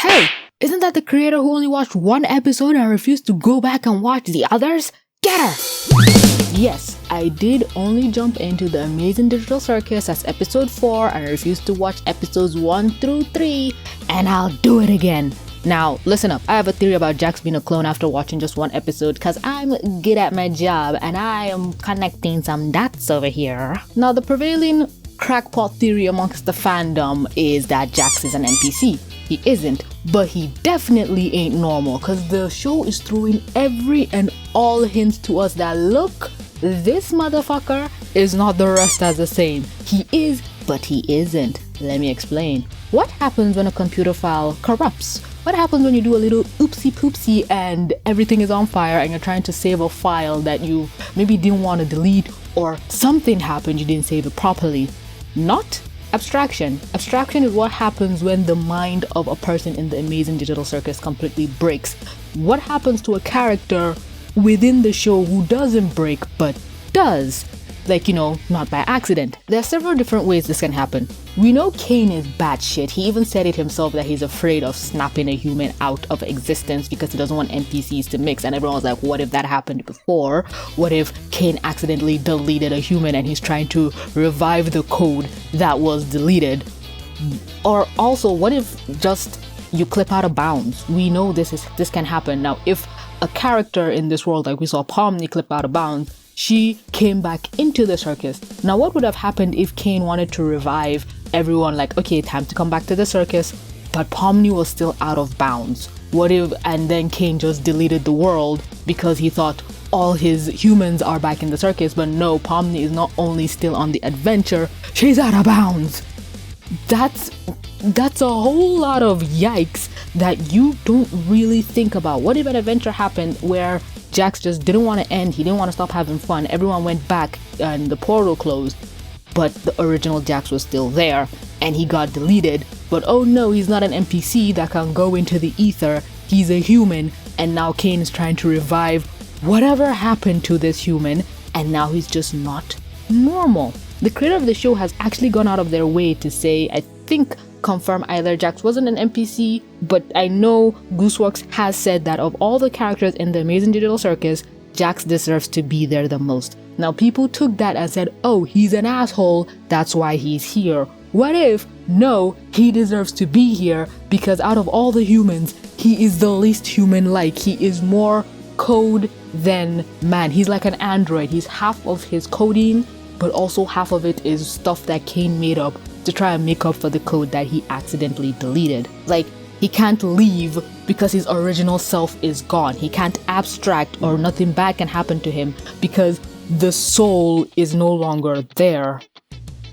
Hey, isn't that the creator who only watched one episode and refused to go back and watch the others? Get her! Yes, I did only jump into the Amazing Digital Circus as episode 4 and refused to watch episodes 1 through 3, and I'll do it again. Now, listen up, I have a theory about Jax being a clone after watching just one episode because I'm good at my job and I am connecting some dots over here. Now, the prevailing crackpot theory amongst the fandom is that Jax is an NPC. He isn't, but he definitely ain't normal because the show is throwing every and all hints to us that look, this motherfucker is not the rest as the same. He is, but he isn't. Let me explain. What happens when a computer file corrupts? What happens when you do a little oopsie poopsie and everything is on fire and you're trying to save a file that you maybe didn't want to delete, or something happened, you didn't save it properly? Not abstraction. Abstraction is what happens when the mind of a person in the Amazing Digital Circus completely breaks. What happens to a character within the show who doesn't break but does? Like, not by accident. There are several different ways this can happen. We know Kane is batshit. He even said it himself that he's afraid of snapping a human out of existence because he doesn't want NPCs to mix. And everyone was like, what if that happened before? What if Kane accidentally deleted a human and he's trying to revive the code that was deleted? Or also, what if just you clip out of bounds? We know this can happen. Now, if a character in this world, like we saw Pomni clip out of bounds, she came back into the circus. Now, what would have happened if Kane wanted to revive everyone, like, okay, time to come back to the circus, but Pomni was still out of bounds? What if, and then Kane just deleted the world because he thought all his humans are back in the circus, but no, Pomni is not only still on the adventure, she's out of bounds. That's a whole lot of yikes that you don't really think about. What if an adventure happened where Jax just didn't want to end, he didn't want to stop having fun, everyone went back and the portal closed, but the original Jax was still there and he got deleted, but oh no, he's not an NPC that can go into the ether, he's a human, and now Kane is trying to revive whatever happened to this human, and now he's just not normal. The creator of the show has actually gone out of their way to say, I think, confirm either Jax wasn't an NPC, but I know Gooseworks has said that of all the characters in the Amazing Digital Circus, Jax deserves to be there the most. Now, people took that and said, oh, he's an asshole, that's why he's here. What if, no, he deserves to be here because out of all the humans, he is the least human-like. He is more code than man. He's like an android. He's half of his coding, but also half of it is stuff that Kane made up to try and make up for the code that he accidentally deleted. Like, he can't leave because his original self is gone. He can't abstract or nothing bad can happen to him because the soul is no longer there.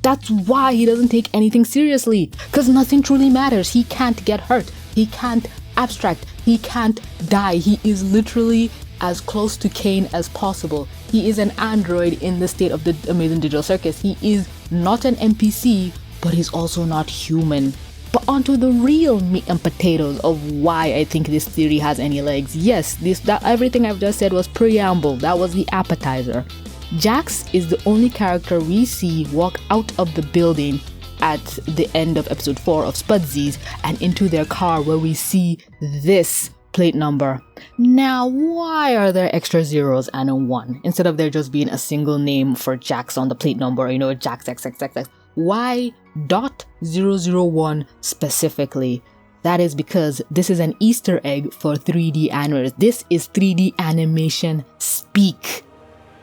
That's why he doesn't take anything seriously, because nothing truly matters. He can't get hurt. He can't abstract. He can't die. He is literally as close to Kane as possible. He is an android in the state of the Amazing Digital Circus. He is not an NPC, but he's also not human. But onto the real meat and potatoes of why I think this theory has any legs. Yes, that everything I've just said was preamble. That was the appetizer. Jax is the only character we see walk out of the building at the end of episode 4 of Spudsies and into their car, where we see this plate number. Now, why are there extra zeros and a 1 instead of there just being a single name for Jax on the plate number, Jax XXXX? Why .001 specifically? That is because this is an Easter egg for 3D animators. This is 3D animation speak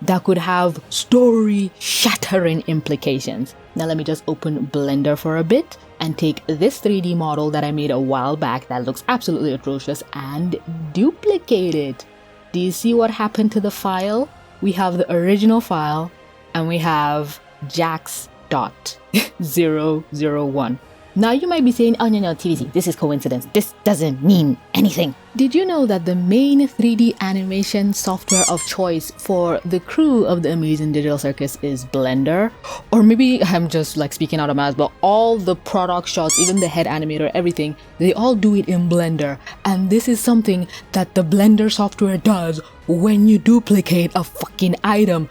that could have story-shattering implications. Now let me just open Blender for a bit and take this 3D model that I made a while back that looks absolutely atrocious and duplicate it. Do you see what happened to the file? We have the original file and we have Jax .001. Now you might be saying, oh no, TDC, this is coincidence. This doesn't mean anything. Did you know that the main 3D animation software of choice for the crew of the Amazing Digital Circus is Blender? Or maybe I'm just like speaking out of my ass, but all the product shots, even the head animator, everything, they all do it in Blender. And this is something that the Blender software does when you duplicate a fucking item.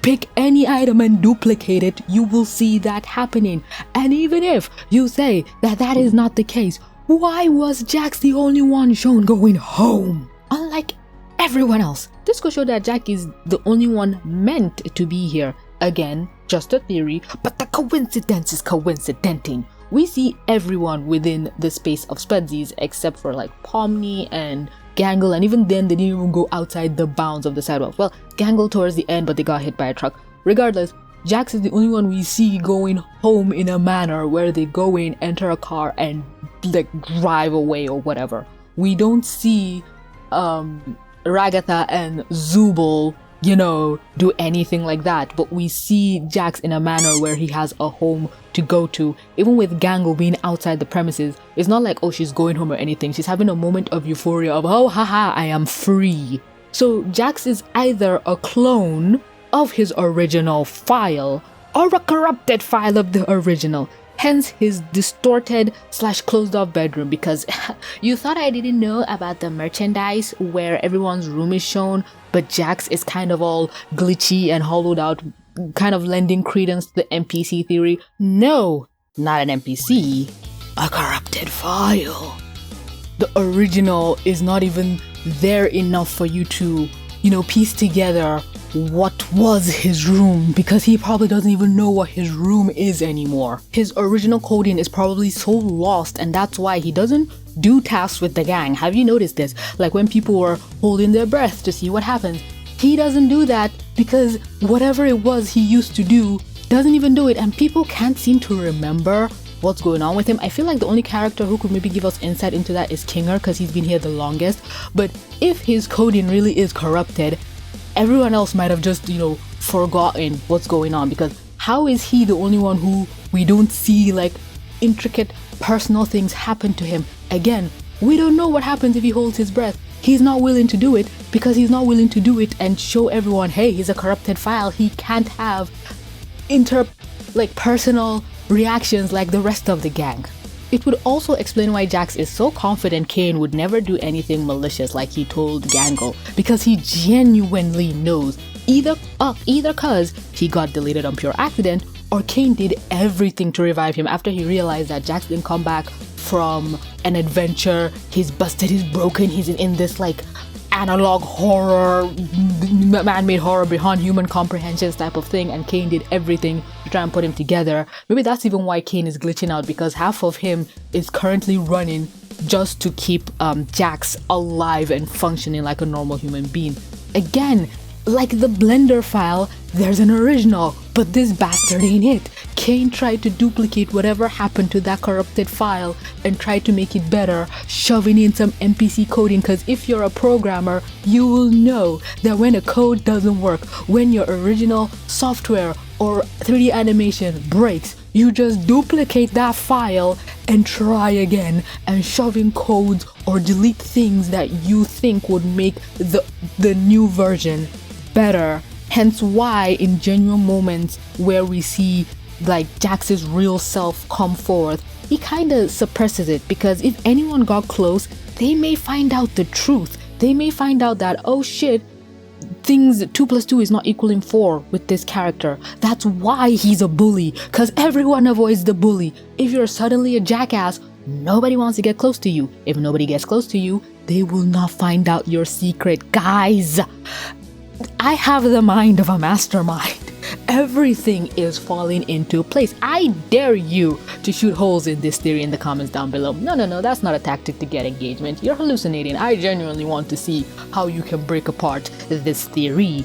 Pick any item and duplicate it, you will see that happening. And even if you say that that is not the case, Why was Jax the only one shown going home? Unlike everyone else. This could show that Jax is the only one meant to be here. Again, just a theory, but the coincidence is coincidenting. We see everyone within the space of Spudsies except for like Pomni and Gangle, and even then they didn't even go outside the bounds of the sidewalk. Well, Gangle towards the end, but they got hit by a truck. Regardless, Jax is the only one we see going home in a manner where they go in, enter a car, and like drive away or whatever. We don't see Ragatha and Zubul, do anything like that, but we see Jax in a manner where he has a home to go to. Even with Gangle being outside the premises, it's not like, oh, she's going home or anything. She's having a moment of euphoria of, oh, haha, I am free. So Jax is either a clone of his original file or a corrupted file of the original. Hence his distorted / closed off bedroom, because you thought I didn't know about the merchandise where everyone's room is shown, but Jax is kind of all glitchy and hollowed out, kind of lending credence to the NPC theory. No, not an NPC, a corrupted file. The original is not even there enough for you to, piece together what was his room, because he probably doesn't even know what his room is anymore. His original coding is probably so lost, and that's why he doesn't do tasks with the gang. Have you noticed this? Like when people were holding their breath to see what happens, he doesn't do that because whatever it was he used to do doesn't even do it, and people can't seem to remember what's going on with him. I feel like the only character who could maybe give us insight into that is Kinger, because he's been here the longest. But if his coding really is corrupted, everyone else might have just, forgotten what's going on, because how is he the only one who we don't see like intricate personal things happen to him? Again, we don't know what happens if he holds his breath. He's not willing to do it because he's not willing to do it and show everyone, hey, he's a corrupted file. He can't have personal reactions like the rest of the gang. It would also explain why Jax is so confident Kane would never do anything malicious like he told Gangle, because he genuinely knows either cause he got deleted on pure accident, or Kane did everything to revive him after he realized that Jax didn't come back from an adventure. He's busted, he's broken, he's in this like analog horror, man-made horror beyond human comprehensions type of thing, and Kane did everything to try and put him together. Maybe that's even why Kane is glitching out, because half of him is currently running just to keep Jax alive and functioning like a normal human being. Again, like the Blender file, there's an original, but this bastard ain't it. Kane tried to duplicate whatever happened to that corrupted file and tried to make it better, shoving in some NPC coding, because if you're a programmer, you will know that when a code doesn't work, when your original software or 3D animation breaks, you just duplicate that file and try again, and shove in codes or delete things that you think would make the new version better. Hence why in genuine moments where we see like Jax's real self come forth, he kind of suppresses it, because if anyone got close, they may find out the truth. They may find out that, oh shit, things 2 + 2 is not equaling 4 with this character. That's why he's a bully, because everyone avoids the bully. If you're suddenly a jackass, nobody wants to get close to you. If nobody gets close to you, they will not find out your secret. Guys, I have the mind of a mastermind. Everything is falling into place. I dare you to shoot holes in this theory in the comments down below. No, that's not a tactic to get engagement. You're hallucinating. I genuinely want to see how you can break apart this theory.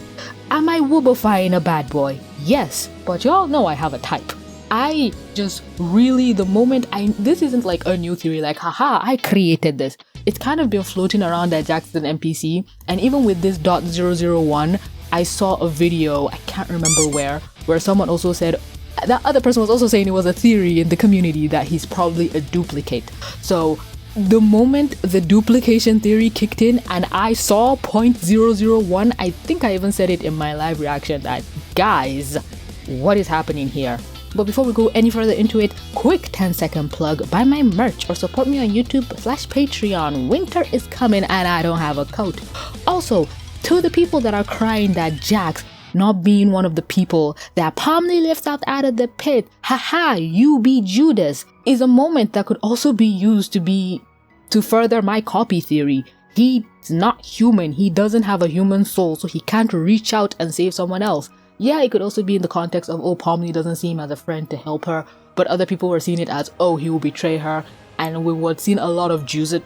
Am I woobifying a bad boy? Yes, but y'all know I have a type. I just really, the moment this isn't like a new theory, like, haha, I created this. It's kind of been floating around that Jax is an NPC, and even with this .001, I saw a video, I can't remember where someone also said, that other person was also saying it was a theory in the community that he's probably a duplicate. So the moment the duplication theory kicked in and I saw .001, I think I even said it in my live reaction that, guys, what is happening here? But before we go any further into it, quick 10-second plug: buy my merch or support me on YouTube/Patreon. Winter is coming and I don't have a coat. Also, to the people that are crying that Jax not being one of the people that Pomni lifts out of the pit, haha, you be Judas, is a moment that could also be used to further my copy theory. He's not human. He doesn't have a human soul, so he can't reach out and save someone else. Yeah, it could also be in the context of, oh, Pomni doesn't see him as a friend to help her, but other people were seeing it as, oh, he will betray her, and we were seeing a lot of Judas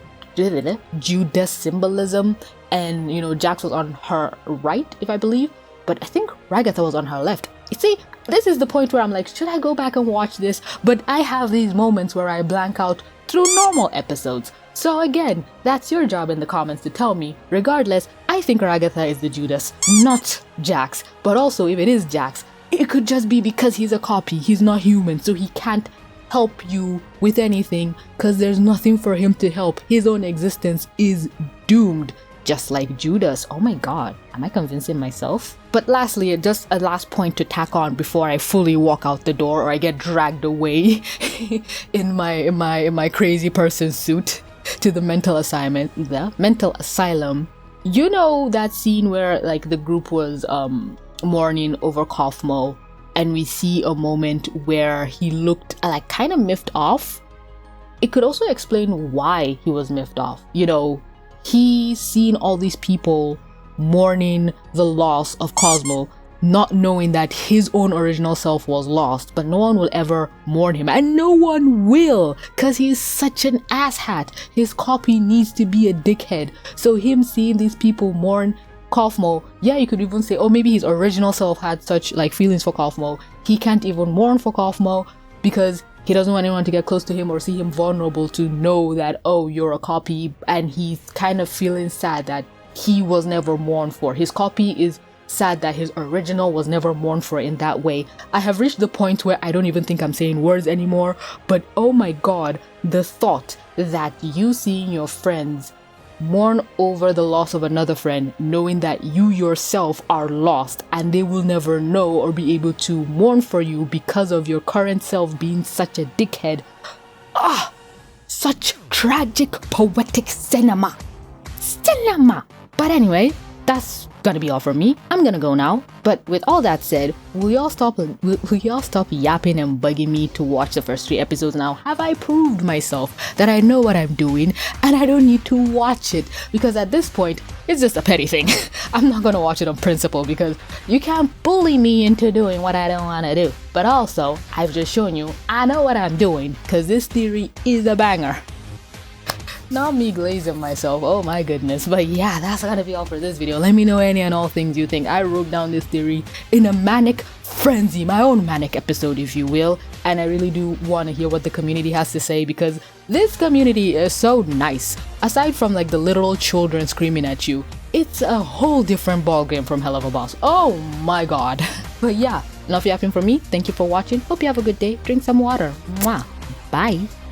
symbolism, and, you know, Jax was on her right, if I believe, but I think Ragatha was on her left. You see, this is the point where I'm like, should I go back and watch this? But I have these moments where I blank out through normal episodes. So again, that's your job in the comments to tell me. Regardless, I think Ragatha is the Judas, not Jax. But also, if it is Jax, it could just be because he's a copy. He's not human, so he can't help you with anything because there's nothing for him to help. His own existence is doomed, just like Judas. Oh my god, am I convincing myself? But lastly, just a last point to tack on before I fully walk out the door or I get dragged away in my crazy person suit to the mental asylum. You know that scene where like the group was mourning over Kaufmo, and we see a moment where he looked like kind of miffed off? It could also explain why he was miffed off. You know, he's seen all these people mourning the loss of Cosmo, not knowing that his own original self was lost, but no one will ever mourn him, and no one will, because he's such an asshat. His copy needs to be a dickhead. So him seeing these people mourn Kaufmo, yeah, you could even say, oh, maybe his original self had such like feelings for Kaufmo. He can't even mourn for Kaufmo because he doesn't want anyone to get close to him or see him vulnerable to know that, oh, you're a copy, and he's kind of feeling sad that he was never mourned for. His copy is sad that his original was never mourned for in that way. I have reached the point where I don't even think I'm saying words anymore, but oh my god, the thought that you seeing your friends mourn over the loss of another friend, knowing that you yourself are lost and they will never know or be able to mourn for you because of your current self being such a dickhead. Such tragic poetic cinema. But anyway, that's gonna be all from me. I'm gonna go now. But with all that said, will y'all stop yapping and bugging me to watch the first 3 episodes now? Have I proved myself that I know what I'm doing and I don't need to watch it? Because at this point, it's just a petty thing. I'm not gonna watch it on principle because you can't bully me into doing what I don't wanna do. But also, I've just shown you I know what I'm doing because this theory is a banger. Not me glazing myself, oh my goodness. But yeah, that's gonna be all for this video. Let me know any and all things you think. I wrote down this theory in a manic frenzy, my own manic episode if you will, and I really do want to hear what the community has to say because this community is so nice. Aside from like the literal children screaming at you, it's a whole different ballgame from Hell of a Boss. Oh my god. But yeah, enough yapping from me. Thank you for watching. Hope you have a good day. Drink some water. Mwah. Bye.